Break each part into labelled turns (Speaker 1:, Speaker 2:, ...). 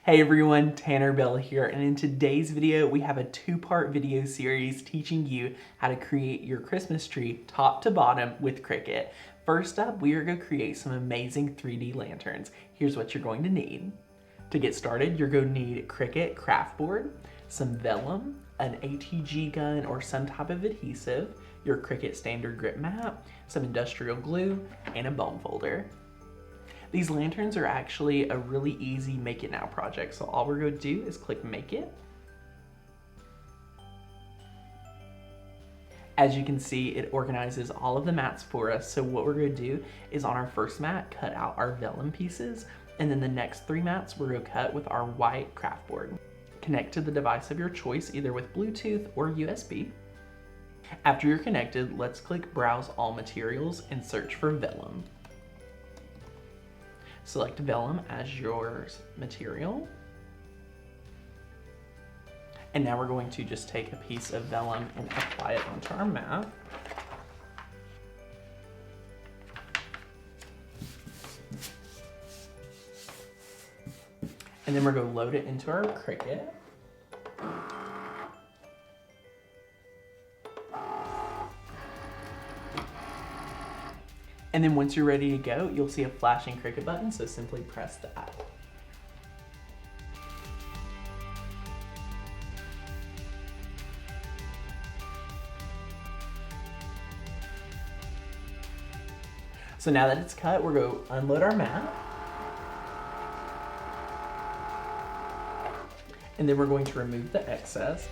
Speaker 1: Hey everyone, Tanner Bell here, and in today's video we have a two-part video series teaching you how to create your Christmas tree top to bottom with Cricut. First up, we are going to create some amazing 3D lanterns. Here's what you're going to need. To get started, you're going to need Cricut craft board, some vellum, an ATG gun or some type of adhesive, your Cricut standard grip mat, some industrial glue, and a bone folder. These lanterns are actually a really easy make it now project. So all we're going to do is click make it. As you can see, it organizes all of the mats for us. So what we're going to do is on our first mat, cut out our vellum pieces. And then the next 3 mats we're going to cut with our white craft board. Connect to the device of your choice, either with Bluetooth or USB. After you're connected, let's click browse all materials and search for vellum. Select vellum as your material. And now we're going to just take a piece of vellum and apply it onto our mat. And then we're going to load it into our Cricut. And then once you're ready to go, you'll see a flashing Cricut button, so simply press that. So now that it's cut, we're going to unload our mat. And then we're going to remove the excess.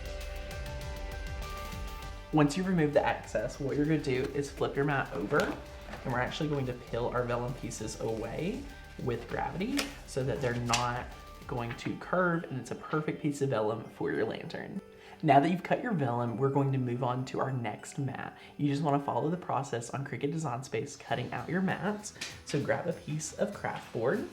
Speaker 1: Once you remove the excess, what you're going to do is flip your mat over. And we're actually going to peel our vellum pieces away with gravity so that they're not going to curve, and it's a perfect piece of vellum for your lantern. Now that you've cut your vellum, we're going to move on to our next mat. You just want to follow the process on Cricut Design Space, cutting out your mats. So grab a piece of craft board,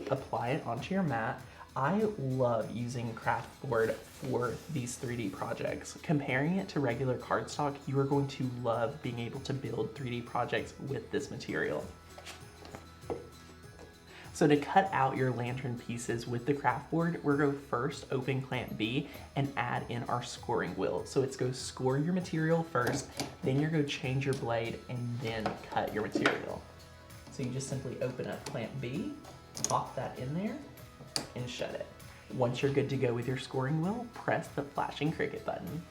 Speaker 1: apply it onto your mat. I love using craft board for these 3D projects. Comparing it to regular cardstock, you are going to love being able to build 3D projects with this material. So to cut out your lantern pieces with the craft board, we're going to first open clamp B and add in our scoring wheel. So it's go score your material first, then you're going to change your blade and then cut your material. So you just simply open up clamp B, pop that in there, and shut it. Once you're good to go with your scoring wheel, press the flashing Cricut button.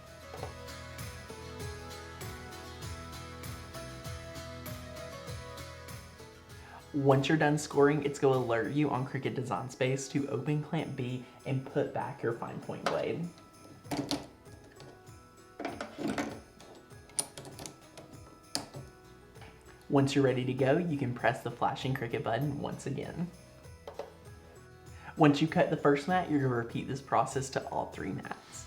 Speaker 1: Once you're done scoring, it's going to alert you on Cricut Design Space to open clamp B and put back your fine point blade. Once you're ready to go, you can press the flashing Cricut button once again. Once you cut the first mat, you're going to repeat this process to all 3 mats.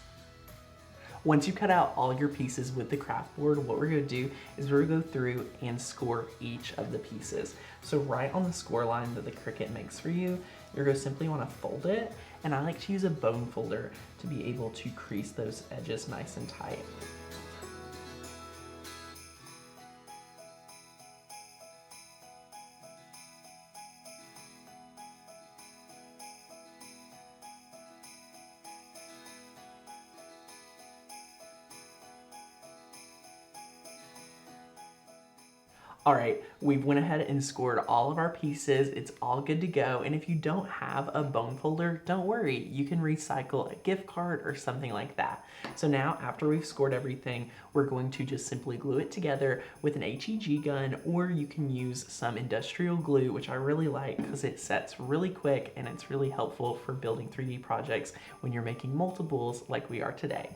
Speaker 1: Once you cut out all your pieces with the craft board, what we're going to do is we're going to go through and score each of the pieces. So right on the score line that the Cricut makes for you, you're going to simply want to fold it. And I like to use a bone folder to be able to crease those edges nice and tight. All right, we've went ahead and scored all of our pieces. It's all good to go. And if you don't have a bone folder, don't worry. You can recycle a gift card or something like that. So now after we've scored everything, we're going to just simply glue it together with an HEG gun, or you can use some industrial glue, which I really like because it sets really quick and it's really helpful for building 3D projects when you're making multiples like we are today.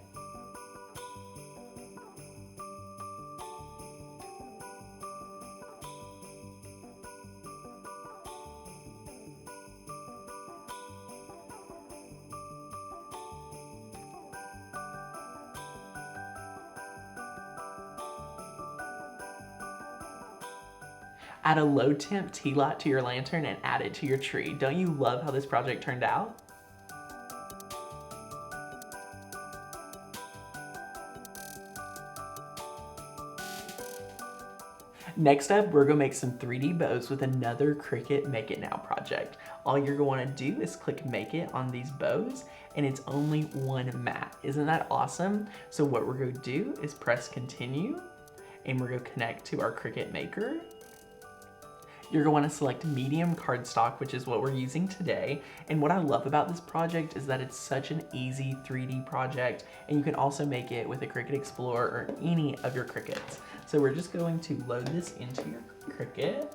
Speaker 1: Add a low temp tea light to your lantern and add it to your tree. Don't you love how this project turned out? Next up, we're gonna make some 3D bows with another Cricut Make It Now project. all you're going to do is click make it on these bows, and it's only one mat. Isn't that awesome? So what we're going to do is press continue, and we're going to connect to our Cricut Maker. You're going to want to select medium cardstock, which is what we're using today. And what I love about this project is that it's such an easy 3D project, and you can also make it with a Cricut Explorer or any of your Cricuts. So we're just going to load this into your Cricut.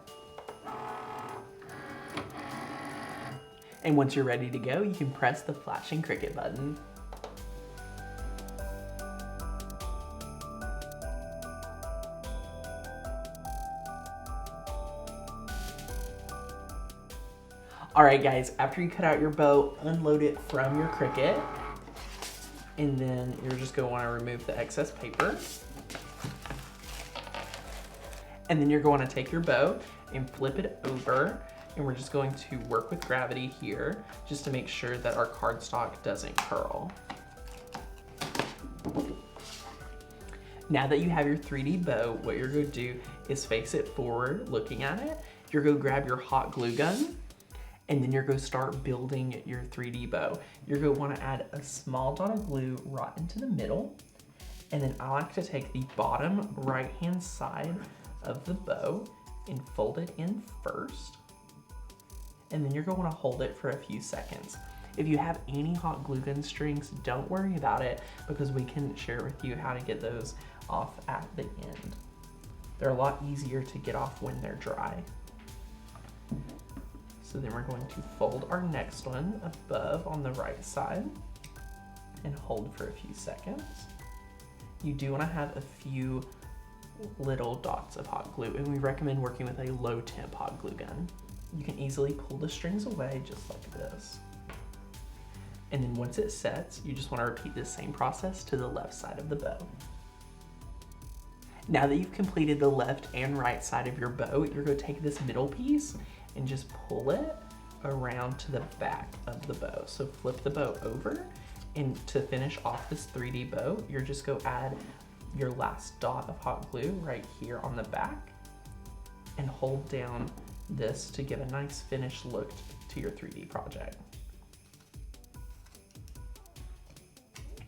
Speaker 1: And once you're ready to go, you can press the flashing Cricut button. All right, guys, after you cut out your bow, unload it from your Cricut, and then you're just going to want to remove the excess paper. And then you're going to take your bow and flip it over, and we're just going to work with gravity here just to make sure that our cardstock doesn't curl. Now that you have your 3D bow, what you're going to do is face it forward, looking at it. You're going to grab your hot glue gun, and then you're going to start building your 3D bow. You're going to want to add a small dot of glue right into the middle, and then I like to take the bottom right-hand side of the bow and fold it in first, and then you're going to want to hold it for a few seconds. If you have any hot glue gun strings, don't worry about it, because we can share with you how to get those off at the end. They're a lot easier to get off when they're dry. So then we're going to fold our next one above on the right side and hold for a few seconds. You do want to have a few little dots of hot glue, and we recommend working with a low temp hot glue gun. You can easily pull the strings away just like this. And then once it sets, you just want to repeat the same process to the left side of the bow. Now that you've completed the left and right side of your bow, you're going to take this middle piece and just pull it around to the back of the bow. So flip the bow over, and to finish off this 3D bow, you're just going to add your last dot of hot glue right here on the back and hold down this to give a nice finished look to your 3D project.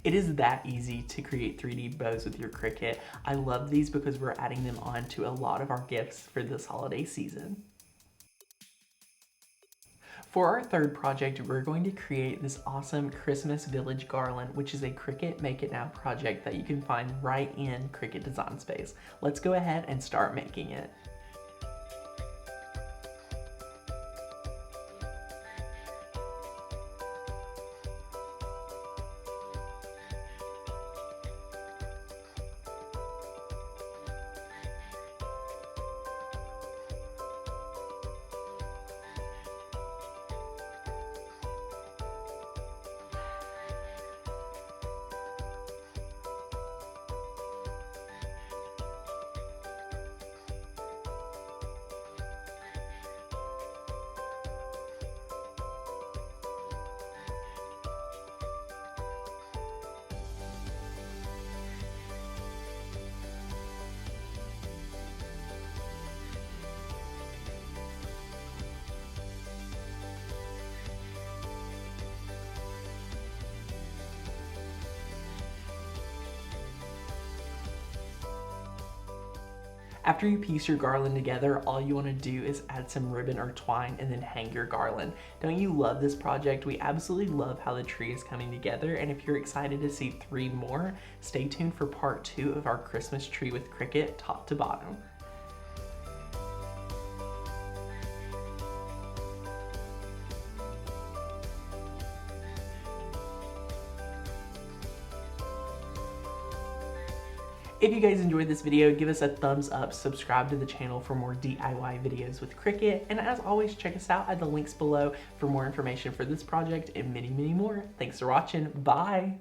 Speaker 1: It is that easy to create 3D bows with your Cricut. I love these because we're adding them on to a lot of our gifts for this holiday season. For our third project, we're going to create this awesome Christmas village garland, which is a Cricut Make It Now project that you can find right in Cricut Design Space. Let's go ahead and start making it. After you piece your garland together, all you want to do is add some ribbon or twine and then hang your garland. Don't you love this project? We absolutely love how the tree is coming together, and if you're excited to see 3 more, stay tuned for part 2 of our Christmas tree with Cricut top to bottom. If you guys enjoyed this video, give us a thumbs up, subscribe to the channel for more DIY videos with Cricut, and as always, check us out at the links below for more information for this project and many, many more. Thanks for watching. Bye!